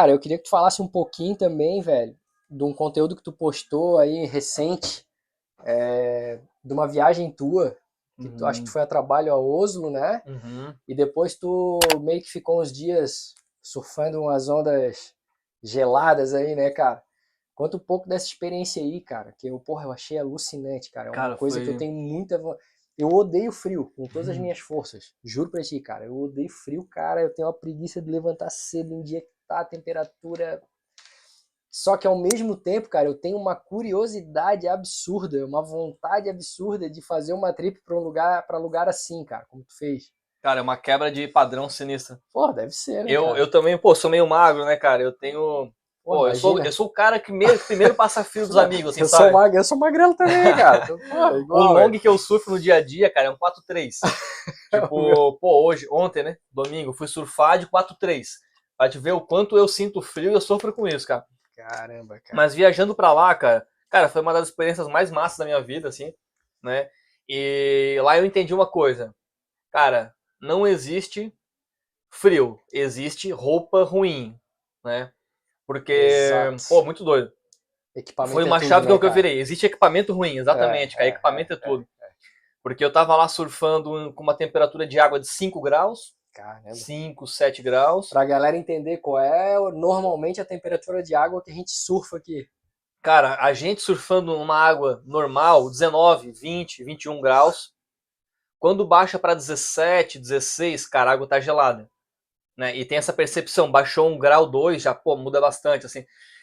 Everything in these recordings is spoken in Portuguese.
Cara, eu queria que tu falasse um pouquinho também, velho, de um conteúdo que tu postou aí recente, de uma viagem tua, que tu acho que tu Uhum, foi a trabalho a Oslo, né? uhum. E depois tu meio que ficou uns dias surfando umas ondas geladas aí, né, cara? Conta um pouco dessa experiência aí, cara, que eu achei alucinante, cara. É uma Cara, coisa que eu foi. tenho Eu odeio frio com todas as minhas forças. Juro pra ti, cara. Eu odeio frio, cara. Eu tenho uma preguiça de levantar cedo em dia que tá a temperatura. Só que ao mesmo tempo, cara, eu tenho uma curiosidade absurda, uma vontade absurda de fazer uma trip para lugar assim, cara, como tu fez. Cara, é uma quebra de padrão sinistra. Pô, deve ser, né, Eu, cara? eu também, pô, sou meio magro, né, cara? Eu tenho. Pô, Pô, eu sou, eu imagina. sou o cara que primeiro passa frio dos Não, amigos, assim, sabe? eu sou magrelo também, cara. Então, pô, O igual, long velho. que eu surfo no dia a dia, cara, é um 4,3. Tipo, pô, ontem, né? Domingo, fui surfar de 4,3. Pra te ver o quanto eu sinto frio e eu sofro com isso, cara. Caramba, cara. Mas viajando pra lá, cara, foi uma das experiências mais massas da minha vida, assim, né? E lá eu entendi uma coisa. Cara, não existe frio, existe roupa ruim, né? Porque, pô, Exato. muito doido. Foi Equipamento é uma tudo, chave que né, eu cara? virei. Existe equipamento ruim, exatamente, cara. Equipamento é tudo. Porque eu tava lá surfando com uma temperatura de água de 5 graus, Caramba. 5, 7 graus. Pra galera entender qual é normalmente a temperatura de água que a gente surfa aqui. Cara, a gente surfando numa água normal, 19, 20, 21 graus. Quando baixa para 17, 16, cara, a água tá gelada. Né? E tem essa percepção, baixou 1 grau, 2, já, pô, muda bastante, assim.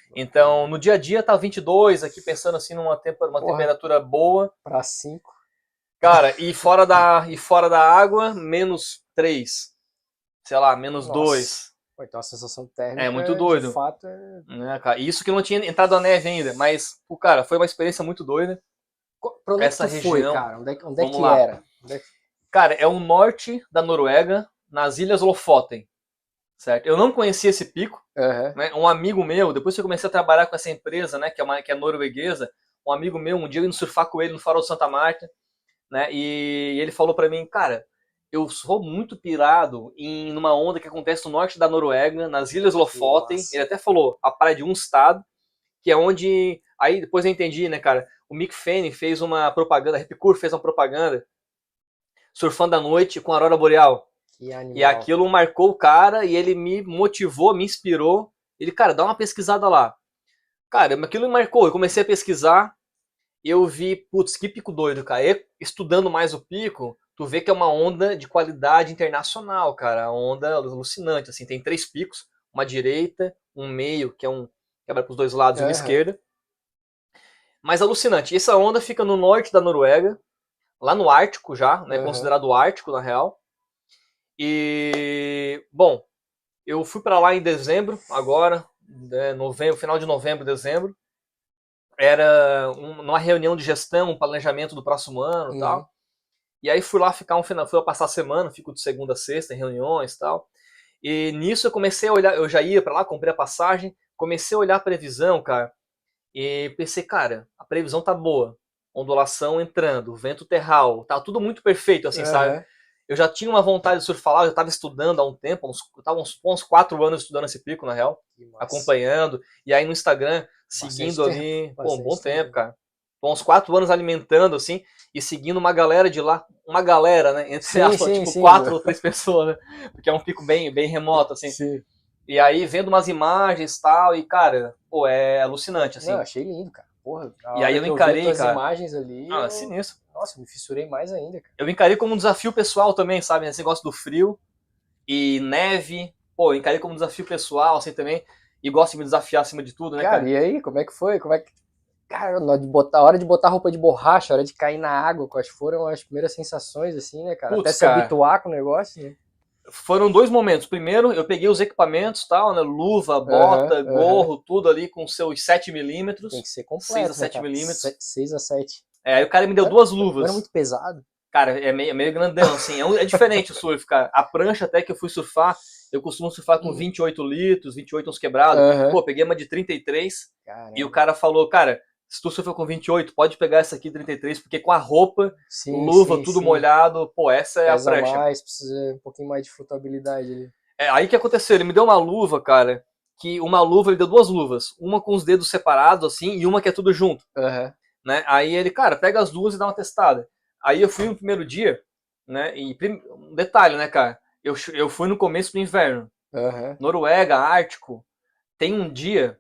Loucura. Então, no dia a dia tá 22, aqui pensando assim uma Porra, temperatura boa. pra 5. Cara, e fora da água, -3, sei lá, Nossa. -2. Pô, então a sensação É muito térmica, de doido, fato, é... né, cara? E isso que não tinha entrado a neve ainda, mas, pô, cara, foi uma experiência muito doida. Pra onde é que Essa tu foi, região, cara? Onde é vamos que lá. era? Cara, é o norte da Noruega, nas Ilhas Lofoten, certo? Eu não conhecia esse pico, Aham. né? Um amigo meu, depois que eu comecei a trabalhar com essa empresa, né, que é norueguesa, um amigo meu, um dia eu indo surfar com ele no Farol de Santa Marta, né, e ele falou pra mim, cara, eu sou muito pirado em numa onda que acontece no norte da Noruega, nas Ilhas Que Lofoten. Ele massa. até falou a praia de Unstad, que é onde, aí depois eu entendi, né, cara, o Mick Fanning fez uma propaganda, a Ripcur fez uma propaganda surfando à noite com a aurora boreal. Que E animal, aquilo cara. marcou o cara e ele me motivou, me inspirou. Ele, cara, dá uma pesquisada lá. Cara, aquilo me marcou. Eu comecei a pesquisar e eu vi, putz, que pico doido, cara. E estudando mais o pico, tu vê que é uma onda de qualidade internacional, cara. Uma onda alucinante, assim. Tem 3 picos, uma direita, um meio, que é um quebra pros dois lados, e uma Aham. esquerda. Mas alucinante. Essa onda fica no norte da Noruega, lá no Ártico já, né? Aham. Considerado Ártico, na real. E, bom, eu fui para lá em dezembro, agora, né, novembro, final de novembro, dezembro. Era uma reunião de gestão, um planejamento do próximo ano e Uhum. tal. E aí fui lá ficar um final, fui lá passar a semana, fico de segunda a sexta em reuniões e tal. E nisso eu comecei a olhar, eu já ia para lá, comprei a passagem, comecei a olhar a previsão, cara, e pensei, cara, a previsão tá boa. Ondulação entrando, vento terral, tá tudo muito perfeito, assim, sabe? Aham. Eu já tinha uma vontade de surfar lá, eu já estava estudando há um tempo, eu estava uns 4 anos estudando esse pico, na real, Que massa. acompanhando, e aí no Instagram, Bastante seguindo tempo. ali, pô, um bom Bastante tempo, tempo. cara. Tô uns 4 anos alimentando, assim, e seguindo uma galera de lá, uma galera, né, entre Sim, aspas, sim, tipo sim. 4 ou 3 pessoas, né, porque é um pico bem, bem remoto, assim. Sim. E aí vendo umas imagens e tal, e cara, pô, é alucinante, Não, assim. achei lindo, cara. Porra, a E aí hora eu que eu vi as encarei, tuas cara, imagens ali, ah, eu. sinistro. Nossa, me fissurei mais ainda, cara. Eu encarei como um desafio pessoal também, sabe, esse negócio do frio, e neve, pô, eu encarei como um desafio pessoal, assim, também, e gosto de me desafiar acima de tudo, né, Cara, cara? e aí, como é que foi? Como é que. Cara, a hora de botar roupa de borracha, a hora de cair na água, quais foram as primeiras sensações, assim, né, cara? Até Putz, se cara, habituar com o negócio, né? foram 2 momentos. Primeiro, eu peguei os equipamentos, tal, né, luva, Aham, bota, aham. gorro, tudo ali com seus 7 Tem que milímetros, ser 6 a completo, né, 7 cara? milímetros. 6 a 7. Aí o cara me deu Não, duas não era luvas. muito pesado. Cara, é meio grandão, assim, é diferente o surf, cara. A prancha até que eu fui surfar, eu costumo surfar com 28 litros, 28 uns quebrados. Aham. Pô, peguei uma de 33 e o Caramba. cara falou, cara, se tu surfa com 28, pode pegar essa aqui 33, porque com a roupa, Sim, luva, sim, tudo sim. molhado, pô, essa é a Pesa prancha. mais, precisa um pouquinho mais de flutabilidade ali. É, aí o que aconteceu? Ele me deu uma luva, cara. que uma luva, ele deu 2 luvas. Uma com os dedos separados, assim, e uma que é tudo junto. Aham. Né? Aí ele, cara, pega as 2 e dá uma testada. Aí eu fui no primeiro dia, né? E um detalhe, né, cara? Eu fui no começo do inverno. Aham. Noruega, Ártico, tem um dia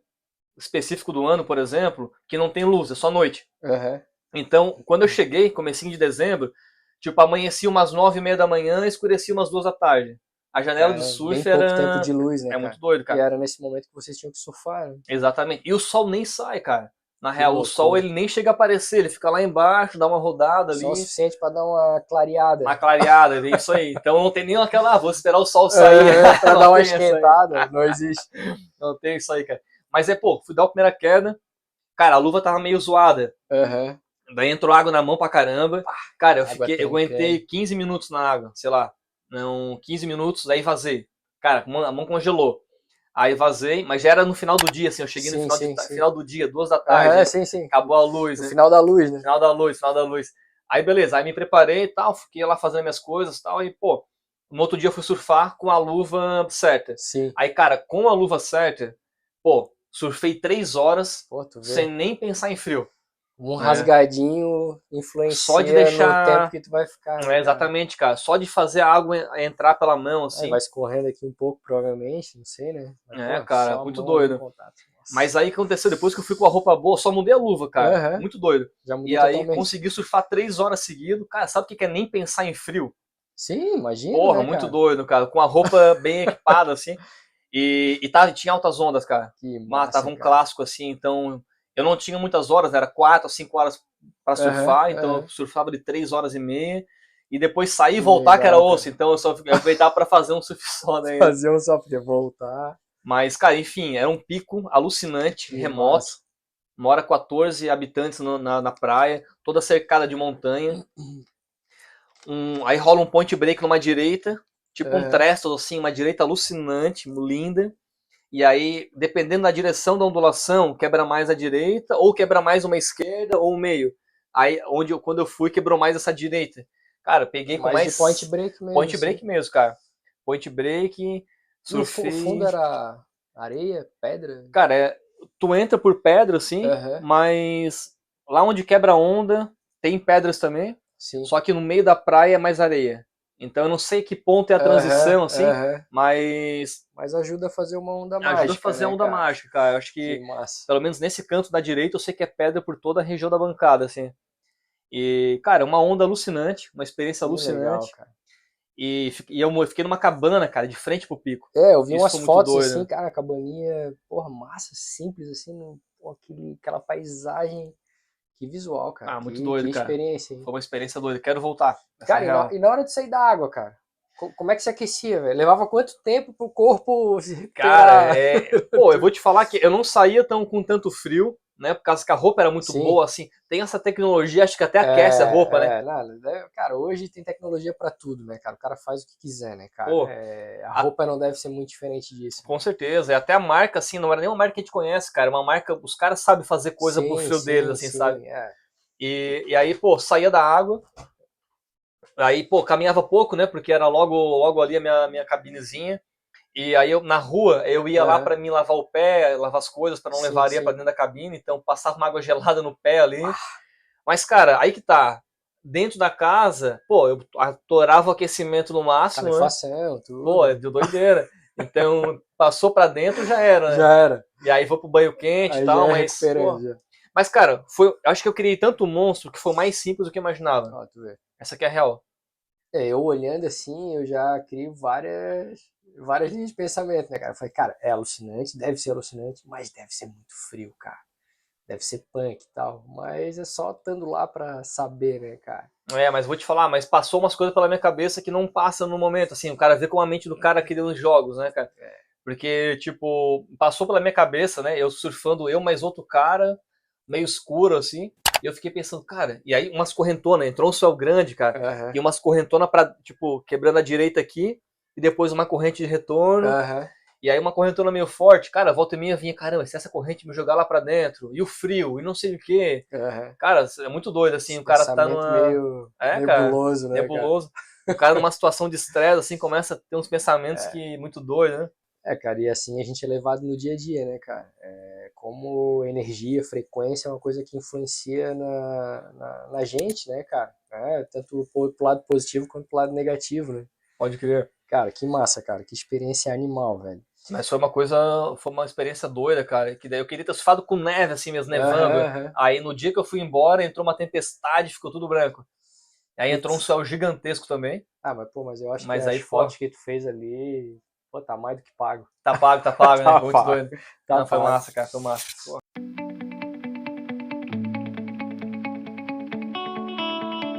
específico do ano, por exemplo, que não tem luz, é só noite. Aham. Então, quando eu cheguei, comecinho de dezembro, tipo, amanhecia umas 9h30 da manhã e escurecia umas 2 da tarde. A janela do Bem surf pouco tempo era... de luz, né, É cara? muito doido, E cara. era nesse momento que vocês tinham que surfar, né? Exatamente. E o sol nem sai, cara. Na Que real, o loucura. sol ele nem chega a aparecer, ele fica lá embaixo, dá uma rodada Só o ali, suficiente pra dar uma clareada. uma clareada, é isso aí. Então não tem nem aquela, vou esperar o sol sair. Pra Não dar uma tem essa aí. esquentada, não existe. Não tem isso aí, cara. Mas pô, fui dar a primeira queda, cara, a luva tava meio zoada. Aham. Daí entrou água na mão pra caramba. Cara, Água eu tem aguentei creme. 15 minutos na água, sei lá. Não, 15 minutos, aí vazei. Cara, a mão congelou. Aí vazei, mas já era no final do dia, assim, eu cheguei no Sim, sim. final do dia, 2 da tarde, Aham, né? sim. Acabou a luz, No né? final da luz, né? Final da luz. Aí beleza, aí me preparei e tal, fiquei lá fazendo minhas coisas e tal, e pô, no outro dia eu fui surfar com a luva certa. Sim. Aí, cara, com a luva certa, pô, surfei 3 horas Pô, tu vê. sem nem pensar em frio. Um né? rasgadinho influencia Só de deixar- no tempo que tu vai ficar. né, cara? Exatamente, cara. Só de fazer a água entrar pela mão, assim. Vai escorrendo aqui um pouco, provavelmente, não sei, né? Mas, Cara, só a muito mão ali doido. em contato. Nossa. Mas aí o que aconteceu? Depois que eu fui com a roupa boa, só mudei a luva, cara. Aham. Muito doido. Já mudou E aí totalmente. consegui surfar 3 horas seguidas. Cara, sabe o que é nem pensar em frio? Sim, imagina, Porra, né, muito cara? doido, cara. Com a roupa bem equipada, assim. Tinha altas ondas, cara. Que Mas massa, tava um cara. clássico, assim. Então, eu não tinha muitas horas, era 4 ou 5 horas pra surfar. Então, eu surfava de 3 horas e meia. E depois sair e voltar, legal, que era osso. cara. Então, eu aproveitava pra fazer um surf só, né? Fazer um só pra voltar. Mas, cara, enfim, era um pico alucinante, Que remoto. massa. Mora 14 habitantes na praia, toda cercada de montanha. Aí rola um point break numa direita, tipo um trestle, assim, uma direita alucinante, linda. E aí, dependendo da direção da ondulação, quebra mais a direita, ou quebra mais uma esquerda, ou o meio. Aí, quando eu fui, quebrou mais essa direita. Cara, peguei com mais... de point break mesmo. Point assim. break mesmo, cara. Point break, E o surfei... fundo era areia, pedra? Cara, tu entra por pedra, assim, mas lá onde quebra a onda, tem pedras também, Sim. só que no meio da praia é mais areia. Então eu não sei que ponto é a transição, assim, mas Mas ajuda a fazer uma onda mágica, ajuda a fazer a né, onda cara? mágica, cara. Eu acho Que que, massa. pelo menos nesse canto da direita, eu sei que é pedra por toda a região da bancada, assim. E, cara, uma onda alucinante, uma experiência Que legal, alucinante. cara. E eu fiquei numa cabana, cara, de frente pro pico. Eu vi Isso umas foi muito fotos doido, assim, né? cara, cabaninha, porra, massa, simples, assim, aquela paisagem. Que visual, cara. Muito doido, que cara. experiência, hein? Foi uma experiência doida. Quero voltar. Cara, e na hora de sair da água, cara? Como é que se aquecia, velho? Levava quanto tempo pro corpo se recuperar? Cara, pô, eu vou te falar que eu não saía com tanto frio, né? Por causa que a roupa era muito Sim. boa, assim. Tem essa tecnologia, acho que até aquece a roupa, né? Cara, hoje tem tecnologia pra tudo, né, cara? O cara faz o que quiser, né, cara? Pô, a roupa não deve ser muito diferente disso. Com certeza. E até a marca, assim, não era nem uma marca que a gente conhece, cara. Uma marca, os caras sabem fazer coisa pro frio deles, assim, sabe? E aí, pô, saía da água. Aí, pô, caminhava pouco, né? Porque era logo ali a minha cabinezinha. E aí, na rua, eu ia lá pra mim lavar o pé, lavar as coisas, pra não levar areia pra dentro da cabine. Então, passava uma água gelada no pé ali. Mas, cara, aí que tá. Dentro da casa, pô, eu adorava o aquecimento no máximo, Calefação, tudo. Pô, é de doideira. Então, passou pra dentro, já era, né? Já era. E aí vou pro banho quente e tal, mas... Pô, mas, cara, acho que eu criei tanto monstro que foi mais simples do que eu imaginava. Ó, tu vê. Essa aqui é a real. Eu olhando assim, eu já crio várias linhas de pensamento, né, cara? Eu falei, cara, é alucinante, deve ser alucinante, mas deve ser muito frio, cara. Deve ser punk e tal. Mas é só estando lá pra saber, né, cara? Mas vou te falar, mas passou umas coisas pela minha cabeça que não passa no momento, assim, o cara vê como a mente do cara cria nos jogos, né, cara? Porque, tipo, passou pela minha cabeça, né, eu surfando mais outro cara, meio escuro, assim, e eu fiquei pensando, cara, e aí umas correntonas, entrou um swell grande, cara, e umas correntonas pra, tipo, quebrando a direita aqui, e depois uma corrente de retorno, e aí uma correntona meio forte, cara, volta e meia vinha, caramba, se essa corrente me jogar lá pra dentro, e o frio, e não sei o quê. Cara, é muito doido, assim, esse o cara tá numa... meio nebuloso, cara, né, nebuloso. Cara? O cara numa situação de estresse, assim, começa a ter uns pensamentos que muito doido, né? Cara, e assim a gente é levado no dia a dia, né, cara? Como energia, frequência é uma coisa que influencia na gente, né, cara? Tanto pro lado positivo quanto pro lado negativo, né? Pode crer. Cara, que massa, cara. Que experiência animal, velho. Mas foi uma experiência doida, cara. Que daí eu queria ter surfado com neve, assim mesmo, Aham, nevando. aham. Aí no dia que eu fui embora, entrou uma tempestade, ficou tudo branco. Aí entrou um Putz. céu gigantesco também. Mas eu acho que Mas as aí, fotos pô, que tu fez ali, pô, tá mais do que pago. tá pago, né? Tá Foi muito pago. doido. Tá Não, foi pago. massa, cara, foi massa. Pô.